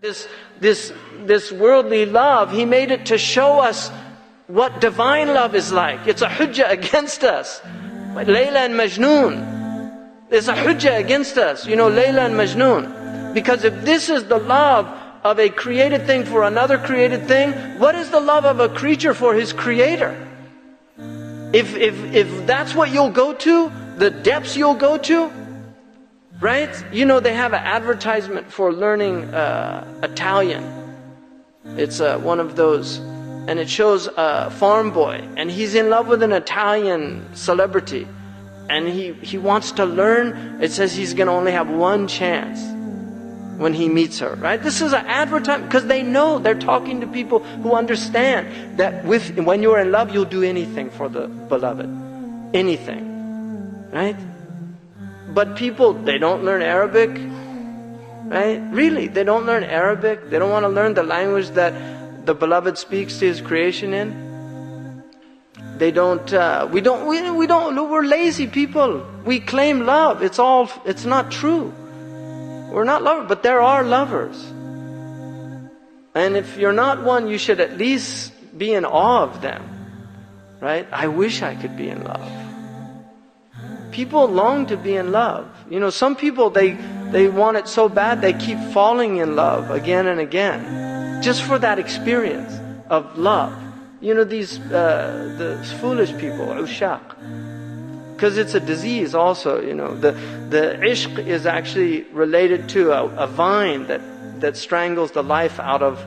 This worldly love, He made it to show us what divine love is like. It's a hujjah against us. Layla and Majnun. It's a hujjah against us. You know, Layla and Majnun. Because if this is the love of a created thing for another created thing, what is the love of a creature for his creator? If that's what you'll go to, the depths you'll go to, right? You know, they have an advertisement for learning Italian. It's one of those, and it shows a farm boy, and he's in love with an Italian celebrity, and he wants to learn. It says he's going to only have one chance when he meets her, right? This is an advertisement, because they know, they're talking to people who understand that when you're in love, you'll do anything for the beloved. Anything, right? But people, they don't learn Arabic, right? Really, they don't learn Arabic. They don't want to learn the language that the beloved speaks to his creation in. They don't, we're lazy people. We claim love. It's not true. We're not lovers, but there are lovers. And if you're not one, you should at least be in awe of them, right? I wish I could be in love. People long to be in love. You know, some people, they want it so bad, they keep falling in love again and again, just for that experience of love. You know, the foolish people, ushaq. Because it's a disease also, you know. The ishq is actually related to a vine that strangles the life out of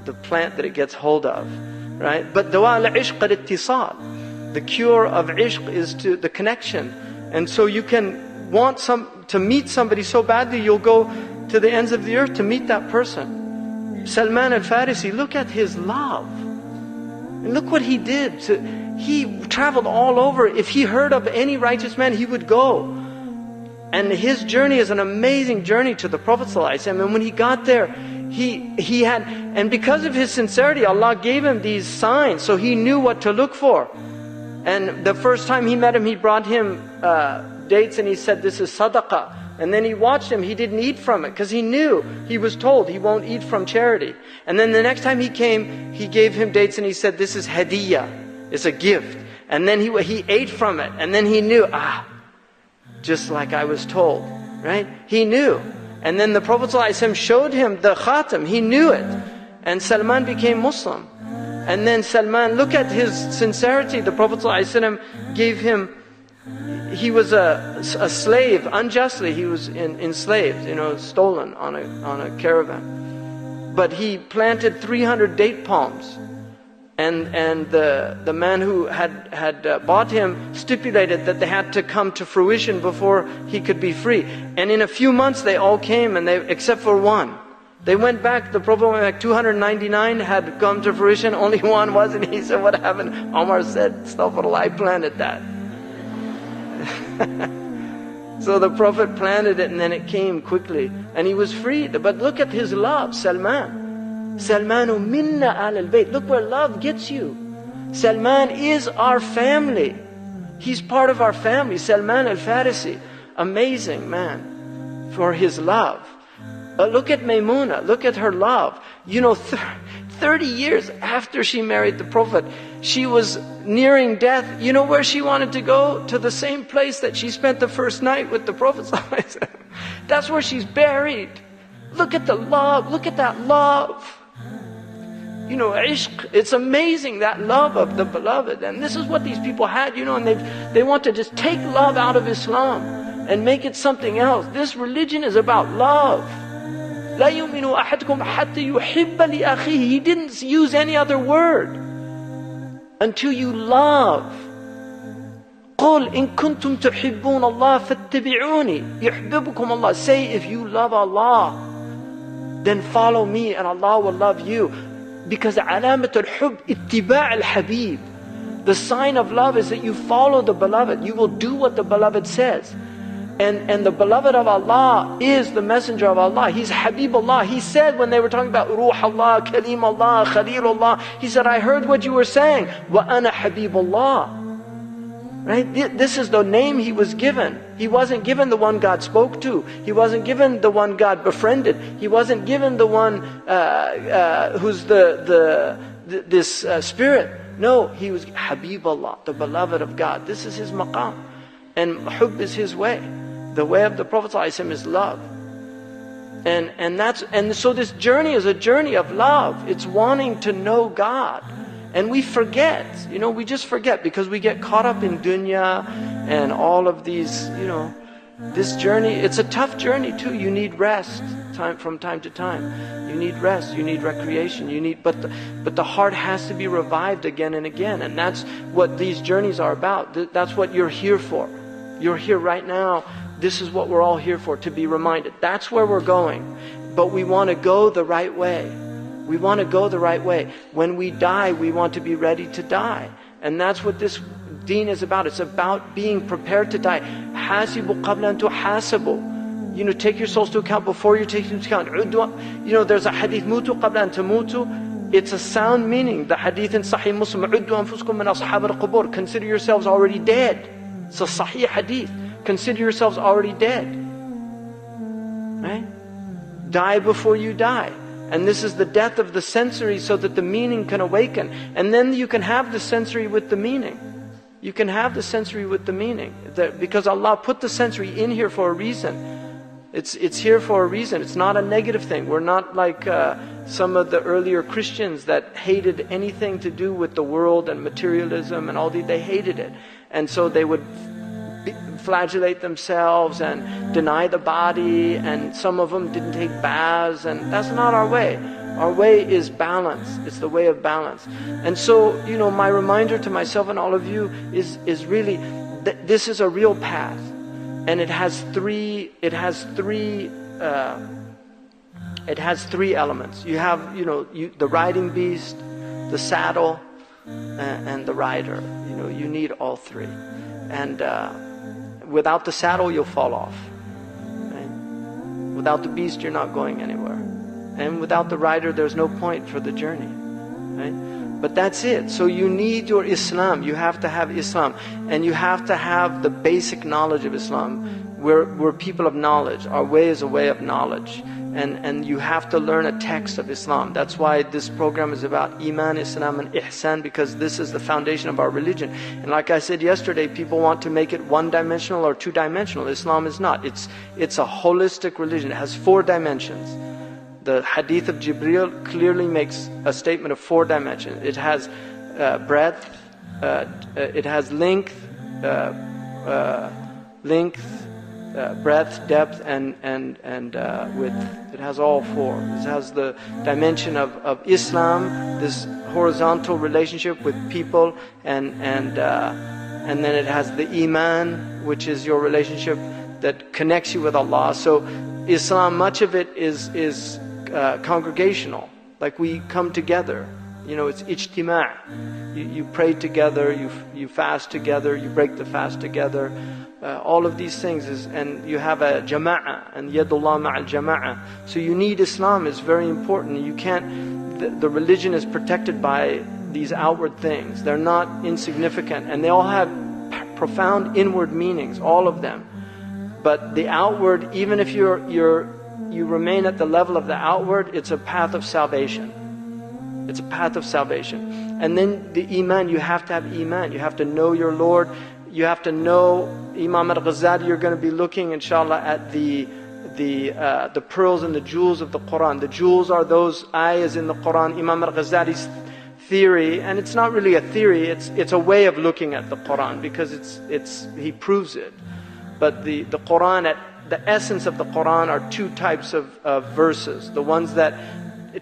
the plant that it gets hold of, right? But dawa al-ishq al-ittisal. The cure of ishq is to the connection. And so you can want to meet somebody so badly, you'll go to the ends of the earth to meet that person. Salman al-Farisi, look at his love. And look what he did. He traveled all over. If he heard of any righteous man, he would go. And his journey is an amazing journey to the Prophet ﷺ. And when he got there, he had, and because of his sincerity, Allah gave him these signs, so he knew what to look for. And the first time he met him, he brought him dates, and he said, "This is sadaqah." And then he watched him, he didn't eat from it, because he knew, he was told he won't eat from charity. And then the next time he came, he gave him dates, and he said, "This is hadiyah, it's a gift." And then he ate from it, and then he knew, just like I was told, right? He knew. And then the Prophet ﷺ showed him the khatam, he knew it. And Salman became Muslim. And then Salman, look at his sincerity. The Prophet ﷺ gave him, he was a slave, unjustly, he was enslaved, you know, stolen on a caravan. But he planted 300 date palms. And the man who had bought him stipulated that they had to come to fruition before he could be free. And in a few months they all came, and except for one. They went back, the Prophet went back, 299 had come to fruition, only one wasn't. He said, "What happened?" Omar said, "Astaghfirullah, I planted that." So the Prophet planted it, and then it came quickly. And he was freed. But look at his love, Salman. Salmanu minna al-bayt. Look where love gets you. Salman is our family. He's part of our family. Salman al-Farisi. Amazing man for his love. Look at Maymuna, look at her love. You know, 30 years after she married the Prophet, she was nearing death. You know where she wanted to go? To the same place that she spent the first night with the Prophet. That's where she's buried. Look at the love, look at that love. You know, ishq, it's amazing, that love of the beloved. And this is what these people had, you know, and they want to just take love out of Islam and make it something else. This religion is about love. لا يؤمن أحدكم حتى يحب لأخيه. He didn't use any other word. Until you love. قُلْ إِن كُنْتُمْ تُحِبُّونَ اللَّهَ فَاتَّبِعُونِي يُحْبِبُكُمْ اللَّهِ. Say, if you love Allah, then follow me and Allah will love you. Because علامة الحب اتباع الحبيب. The sign of love is that you follow the beloved. You will do what the beloved says. And the beloved of Allah is the messenger of Allah. He's Habibullah. He said when they were talking about Ruh Allah, Kalim Allah, Khalil Allah, he said, "I heard what you were saying. Wa ana Habibullah." Right? This is the name he was given. He wasn't given the one God spoke to. He wasn't given the one God befriended. He wasn't given the one who's this spirit. No, he was Habibullah, the beloved of God. This is his maqam. And hubb is his way. The way of the Prophet ﷺ is love. And so this journey is a journey of love. It's wanting to know God. And we forget, we just forget because we get caught up in dunya and all of these, this journey. It's a tough journey too. You need rest from time to time. You need rest, you need recreation, but the heart has to be revived again and again. And that's what these journeys are about. That's what you're here for. You're here right now. This is what we're all here for, to be reminded. That's where we're going. But we want to go the right way. We want to go the right way. When we die, we want to be ready to die. And that's what this deen is about. It's about being prepared to die. Hasibu qabla an tuhasabu. Take your souls to account before you take into account. There's a hadith, mutu qabla an tamutu. It's a sound meaning. The hadith in Sahih Muslim, uddu anfusakum min ashab al-qubur. Consider yourselves already dead. It's a Sahih hadith. Consider yourselves already dead. Right? Die before you die. And this is the death of the sensory so that the meaning can awaken. And then you can have the sensory with the meaning. You can have the sensory with the meaning. Because Allah put the sensory in here for a reason. It's here for a reason. It's not a negative thing. We're not like some of the earlier Christians that hated anything to do with the world and materialism and all that. They hated it. And so they would flagellate themselves and deny the body, and some of them didn't take baths, and that's not our way. Our way is balance. It's the way of balance. And so, my reminder to myself and all of you is really that this is a real path, and it has three elements. You have the riding beast, the saddle, and the rider. You need all three. And without the saddle, you'll fall off. Right? Without the beast, you're not going anywhere. And without the rider, there's no point for the journey. Right? But that's it. So you need your Islam. You have to have Islam. And you have to have the basic knowledge of Islam. We're people of knowledge. Our way is a way of knowledge. And you have to learn a text of Islam. That's why this program is about Iman, Islam and Ihsan, because this is the foundation of our religion. And like I said yesterday, people want to make it one-dimensional or two-dimensional. Islam is not. It's a holistic religion. It has 4 dimensions. The hadith of Jibreel clearly makes a statement of 4 dimensions. It has breadth, it has length, breadth, depth, and width. It has all 4. It has the dimension of Islam, this horizontal relationship with people, and then it has the Iman, which is your relationship that connects you with Allah. So Islam, much of it is congregational. Like we come together. It's ijtima'. You pray together, you fast together, you break the fast together. All of these things and you have a jama'ah, and yadullah ma'al jama'ah. So you need Islam. Is very important. You can't. The religion is protected by these outward things. They're not insignificant, and they all have profound inward meanings. All of them. But the outward, even if you remain at the level of the outward, it's a path of salvation. It's a path of salvation. And then the Iman, you have to have Iman. You have to know your Lord. You have to know Imam al-Ghazali. You're going to be looking, inshallah, at the pearls and the jewels of the Quran. The jewels are those ayahs in the Quran. Imam al-Ghazali's theory, and it's not really a theory. It's a way of looking at the Quran, because he proves it. But the Quran, the essence of the Quran are 2 types of verses. The ones that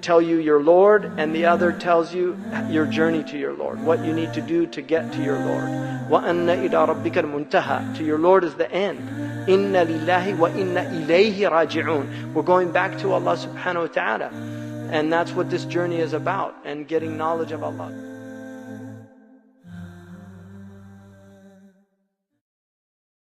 tell you your Lord, and the other tells you your journey to your Lord, what you need to do to get to your Lord. وَأَنَّ إِلَىٰ رَبِّكَ الْمُنْتَهَى. To your Lord is the end. إِنَّ لِلَّهِ وَإِنَّ إِلَيْهِ رَاجِعُونَ. We're going back to Allah subhanahu wa ta'ala. And that's what this journey is about, and getting knowledge of Allah.